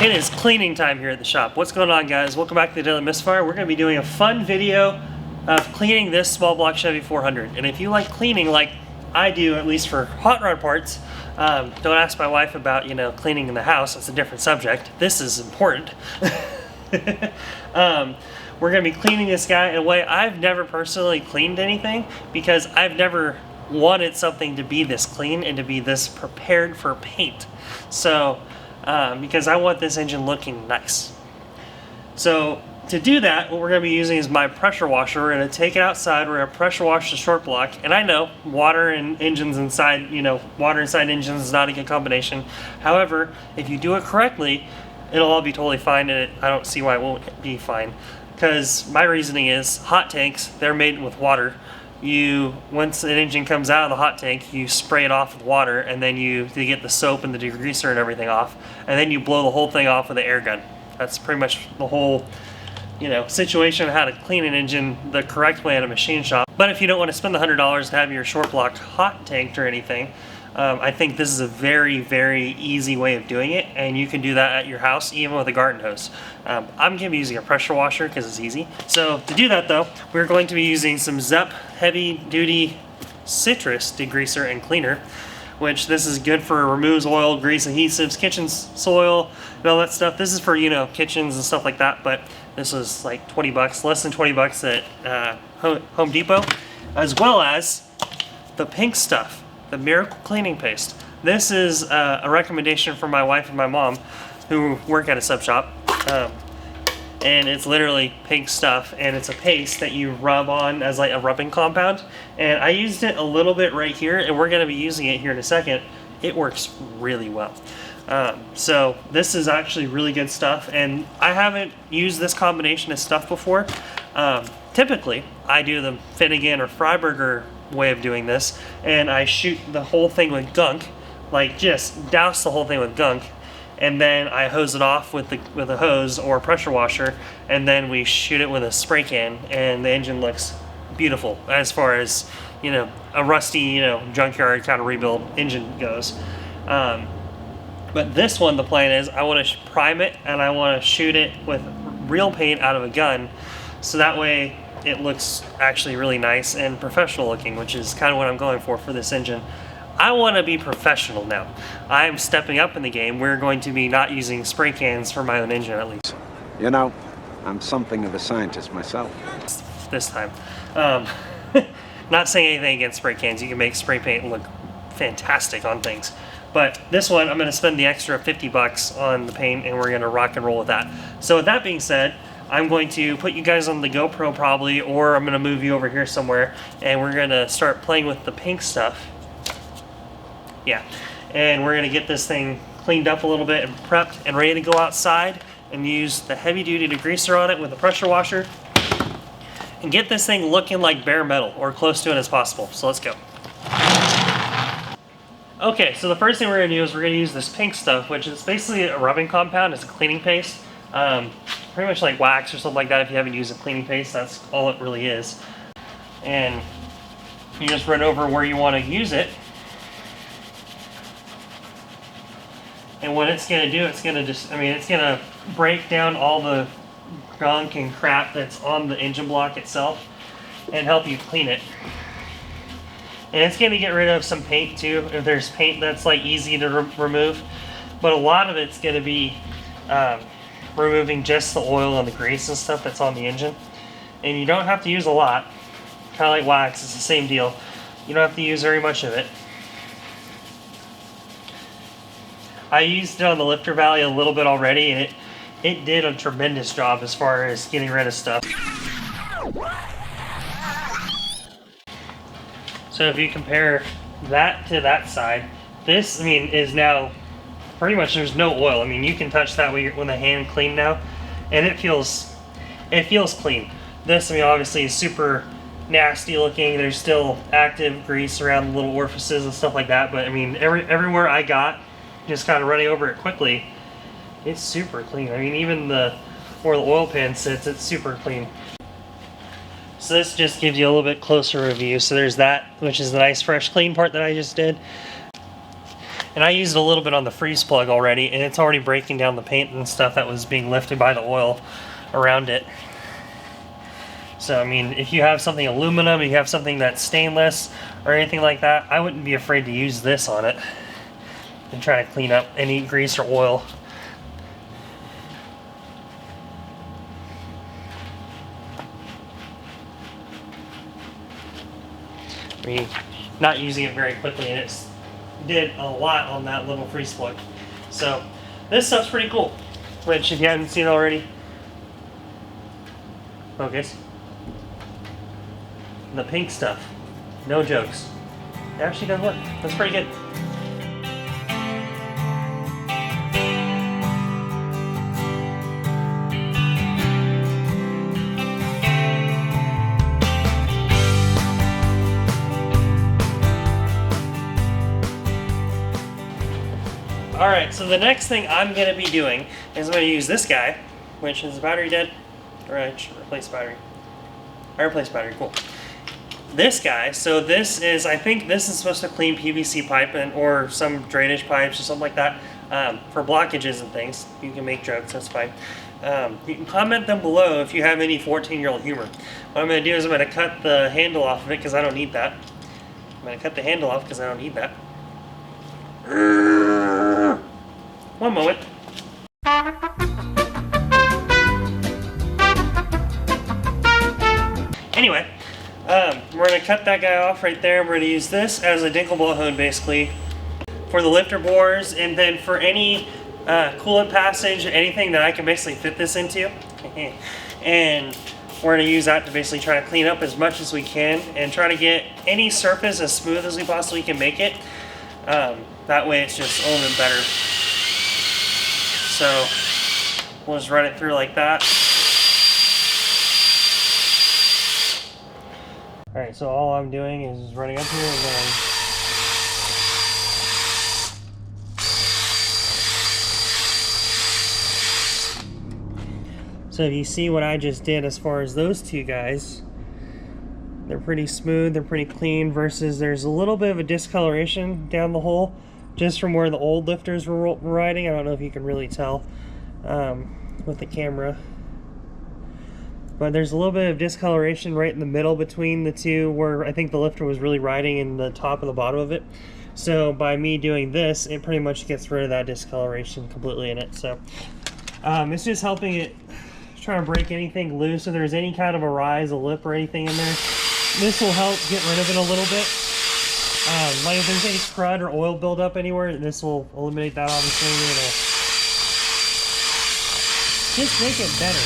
It is cleaning time here at the shop. What's going on, guys? Welcome back to the Daily Misfire. We're going to be doing a fun video of cleaning this small block Chevy 400. And if you like cleaning like I do, at least for hot rod parts, don't ask my wife about, cleaning in the house. It's a different subject. This is important. We're going to be cleaning this guy in a way I've never personally cleaned anything because I've never wanted something to be this clean and to be this prepared for paint. So, because I want this engine looking nice. So to do that, what we're going to be using is my pressure washer. We're going to take it outside, we're going to pressure wash the short block. And I know water and engines inside, water inside engines is not a good combination. However, if you do it correctly, it'll all be totally fine, and I don't see why it won't be fine. Because my reasoning is hot tanks, they're made with water. Once an engine comes out of the hot tank, you spray it off with water, and then you get the soap and the degreaser and everything off, and then you blow the whole thing off with an air gun. That's pretty much the whole, situation of how to clean an engine the correct way at a machine shop. But if you don't want to spend the $100 to have your short block hot tanked or anything, I think this is a very, very easy way of doing it, and you can do that at your house even with a garden hose. I'm going to be using a pressure washer because it's easy. So to do that though, we're going to be using some Zepp heavy duty citrus degreaser and cleaner, which this is good for removes oil, grease, adhesives, kitchen soil, and all that stuff. This is for, kitchens and stuff like that, but this was like 20 bucks, less than 20 bucks at Home Depot, as well as the pink stuff. The Miracle Cleaning Paste. This is a recommendation from my wife and my mom who work at a sub shop. And it's literally pink stuff, and it's a paste that you rub on as like a rubbing compound. And I used it a little bit right here, and we're going to be using it here in a second. It works really well. So this is actually really good stuff, and I haven't used this combination of stuff before. Typically, I do the Finnegan or Freiberger way of doing this, and I shoot the whole thing with gunk, like just douse the whole thing with gunk, and then I hose it off with a hose or pressure washer, and then we shoot it with a spray can, and the engine looks beautiful as far as a rusty junkyard kind of rebuild engine goes. But this one, the plan is I want to prime it, and I want to shoot it with real paint out of a gun, so that way it looks actually really nice and professional looking, which is kind of what I'm going for this engine. I want to be professional now. I'm stepping up in the game. We're going to be not using spray cans for my own engine, at least. I'm something of a scientist myself. This time. Not saying anything against spray cans. You can make spray paint look fantastic on things. But this one, I'm going to spend the extra 50 bucks on the paint, and we're going to rock and roll with that. So with that being said, I'm going to put you guys on the GoPro probably, or I'm going to move you over here somewhere, and we're going to start playing with the pink stuff. Yeah, and we're going to get this thing cleaned up a little bit and prepped and ready to go outside and use the heavy duty degreaser on it with a pressure washer and get this thing looking like bare metal or close to it as possible. So let's go. Okay, so the first thing we're going to do is we're going to use this pink stuff, which is basically a rubbing compound. It's a cleaning paste. Pretty much like wax or something like that. If you haven't used a cleaning paste, that's all it really is. And you just run over where you want to use it. And what it's going to do, it's going to break down all the gunk and crap that's on the engine block itself and help you clean it. And it's going to get rid of some paint too, if there's paint that's like easy to remove. But a lot of it's going to be removing just the oil and the grease and stuff that's on the engine. And you don't have to use a lot. Kind of like wax, it's the same deal. You don't have to use very much of it. I used it on the lifter valley a little bit already, and it did a tremendous job as far as getting rid of stuff. So if you compare that to that side, this is now pretty much there's no oil. You can touch that with the hand clean now, and it feels clean. This obviously is super nasty looking. There's still active grease around the little orifices and stuff like that, but everywhere I got, just kind of running over it quickly, it's super clean. Even where the oil pan sits, it's super clean. So this just gives you a little bit closer review. So there's that, which is the nice fresh clean part that I just did. And I used a little bit on the freeze plug already, and it's already breaking down the paint and stuff that was being lifted by the oil around it. So, I mean, if you have something aluminum, you have something that's stainless or anything like that, I wouldn't be afraid to use this on it and try to clean up any grease or oil. I mean, not using it very quickly, and it did a lot on that little freeze plug. So, this stuff's pretty cool, which if you haven't seen it already, focus. The pink stuff, no jokes. It actually does work. That's pretty good. Alright, so the next thing I'm going to be doing is I'm going to use this guy, which is the battery dead, or I should replace battery. I replaced battery, cool. This guy, so this is, I think this is supposed to clean PVC pipe or some drainage pipes or something like that for blockages and things. You can make jokes, that's fine. You can comment them below if you have any 14-year-old humor. What I'm going to do is I'm going to cut the handle off of it because I don't need that. I'm going to cut the handle off because I don't need that. One moment. Anyway, we're going to cut that guy off right there. We're going to use this as a dinkle blowhole basically for the lifter bores, and then for any coolant passage, anything that I can basically fit this into. And we're going to use that to basically try to clean up as much as we can and try to get any surface as smooth as we possibly can make it. That way it's just a little bit better. So we'll just run it through like that. Alright, so all I'm doing is running up here and then so if you see what I just did as far as those two guys, they're pretty smooth, they're pretty clean, versus there's a little bit of a discoloration down the hole just from where the old lifters were riding. I don't know if you can really tell with the camera. But there's a little bit of discoloration right in the middle between the two where I think the lifter was really riding in the top and the bottom of it. So by me doing this, it pretty much gets rid of that discoloration completely in it. So it's just helping it, trying to break anything loose. If there's any kind of a rise, a lip or anything in there, this will help get rid of it a little bit. Like if there's any crud or oil buildup anywhere, this will eliminate that obviously. It'll just make it better.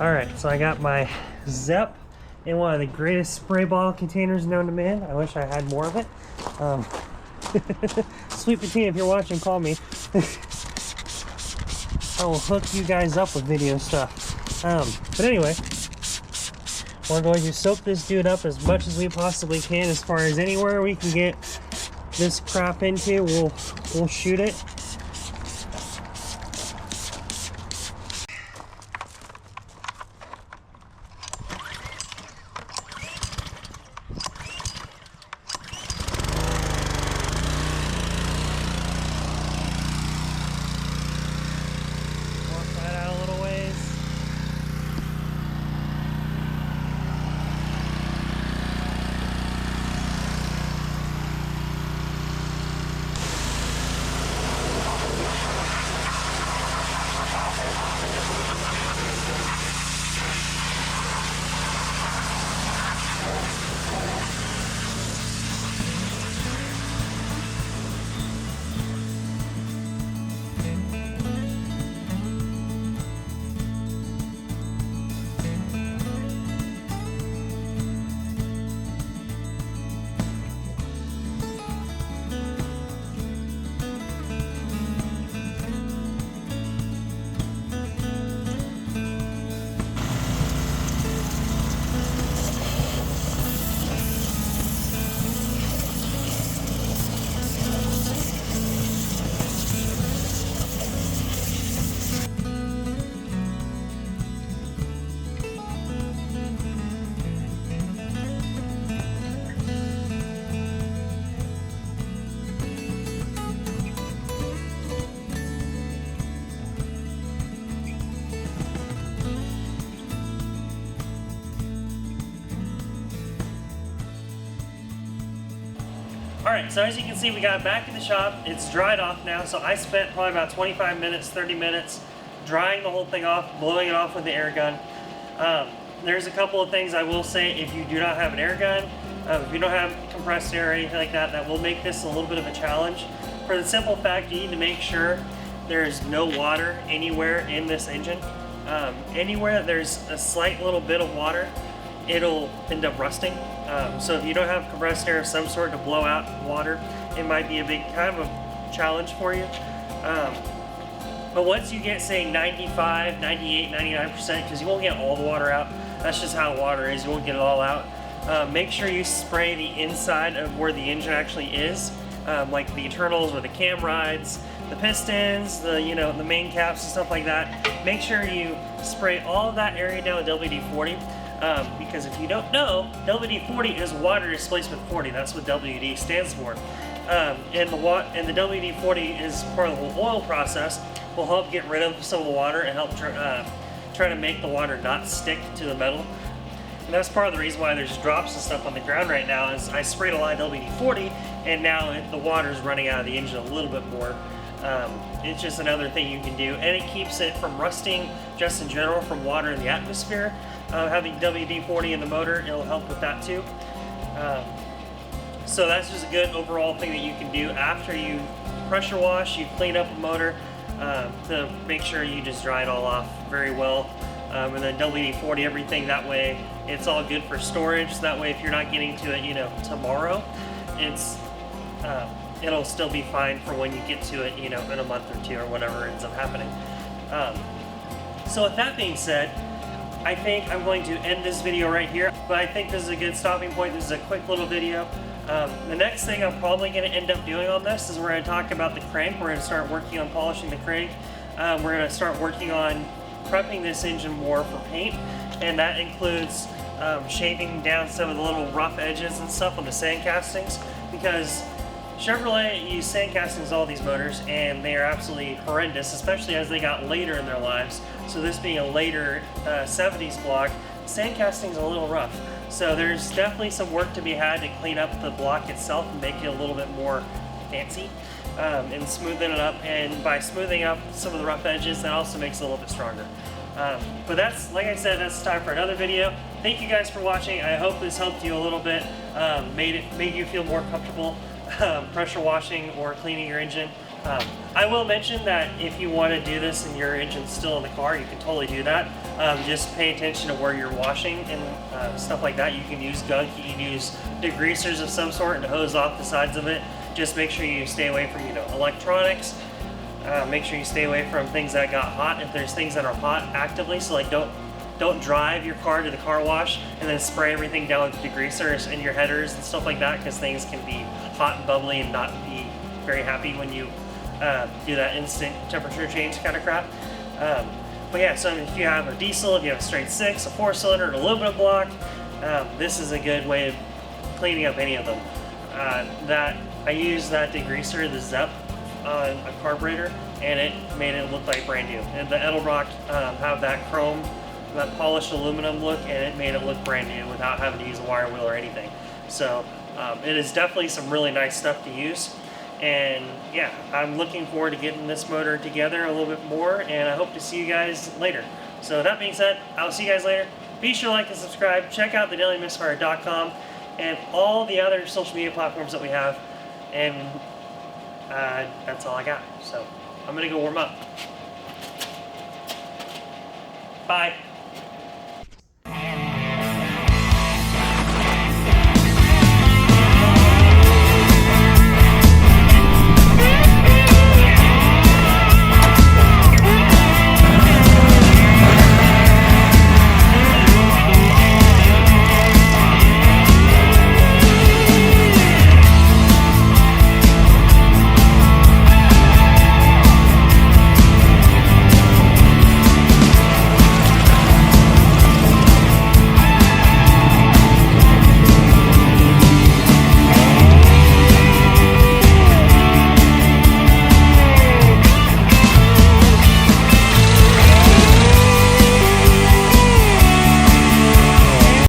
Alright, so I got my Zep in one of the greatest spray bottle containers known to man. I wish I had more of it. Sweet Patina, if you're watching, call me. I will hook you guys up with video stuff. But anyway, we're going to soak this dude up as much as we possibly can. As far as anywhere we can get this crap into, we'll shoot it. Alright, so as you can see, we got back in the shop. It's dried off now, so I spent probably about 25 minutes, 30 minutes drying the whole thing off, blowing it off with the air gun. There's a couple of things I will say. If you do not have an air gun, if you don't have compressed air or anything like that, that will make this a little bit of a challenge. For the simple fact, you need to make sure there's no water anywhere in this engine. Anywhere that there's a slight little bit of water, it'll end up rusting. So if you don't have compressed air of some sort to blow out water, it might be a big kind of a challenge for you. But once you get, say, 95, 98, 99%, because you won't get all the water out, that's just how water is, you won't get it all out. Make sure you spray the inside of where the engine actually is, like the internals where the cam rides, the pistons, the the main caps and stuff like that. Make sure you spray all of that area down with WD-40, because if you don't know, WD-40 is water displacement 40. That's what WD stands for. And the WD-40 is part of the oil process. Will help get rid of some of the water and help try to make the water not stick to the metal. And that's part of the reason why there's drops and stuff on the ground right now, is I sprayed a lot of WD-40 and now the water's running out of the engine a little bit more. It's just another thing you can do, and it keeps it from rusting just in general from water in the atmosphere. Having WD-40 in the motor, it'll help with that too. So that's just a good overall thing that you can do after you pressure wash, you clean up the motor, to make sure you just dry it all off very well. And then WD-40 everything, that way it's all good for storage. That way if you're not getting to it tomorrow, it'll still be fine for when you get to it in a month or two or whatever ends up happening. So with that being said, I think I'm going to end this video right here, but I think this is a good stopping point. This is a quick little video. The next thing I'm probably going to end up doing on this is we're going to talk about the crank. We're going to start working on polishing the crank. We're going to start working on prepping this engine more for paint, and that includes shaving down some of the little rough edges and stuff on the sand castings, because Chevrolet use sand castings all these motors, and they are absolutely horrendous, especially as they got later in their lives. So this being a later 70s block, sand casting's a little rough. So there's definitely some work to be had to clean up the block itself and make it a little bit more fancy, and smoothing it up. And by smoothing up some of the rough edges, that also makes it a little bit stronger. But that's, like I said, that's time for another video. Thank you guys for watching. I hope this helped you a little bit, made you feel more comfortable pressure washing or cleaning your engine. I will mention that if you want to do this and your engine's still in the car, you can totally do that. Just pay attention to where you're washing and stuff like that. You can use gunk, you can use degreasers of some sort and hose off the sides of it. Just make sure you stay away from electronics. Make sure you stay away from things that got hot. If there's things that are hot actively, so like don't drive your car to the car wash and then spray everything down with degreasers in your headers and stuff like that, because things can be hot and bubbly and not be very happy when you do that instant temperature change kind of crap. But yeah, so if you have a diesel, if you have a straight 6, a 4-cylinder, and a aluminum block, this is a good way of cleaning up any of them. I used that degreaser, the Zep, on a carburetor, and it made it look like brand new. And the Edelbrock have that chrome, that polished aluminum look, and it made it look brand new without having to use a wire wheel or anything. So it is definitely some really nice stuff to use. And yeah, I'm looking forward to getting this motor together a little bit more, and I hope to see you guys later. So that being said, I'll see you guys later. Be sure to like and subscribe. Check out thedailymisfire.com and all the other social media platforms that we have. And that's all I got. So I'm going to go warm up. Bye.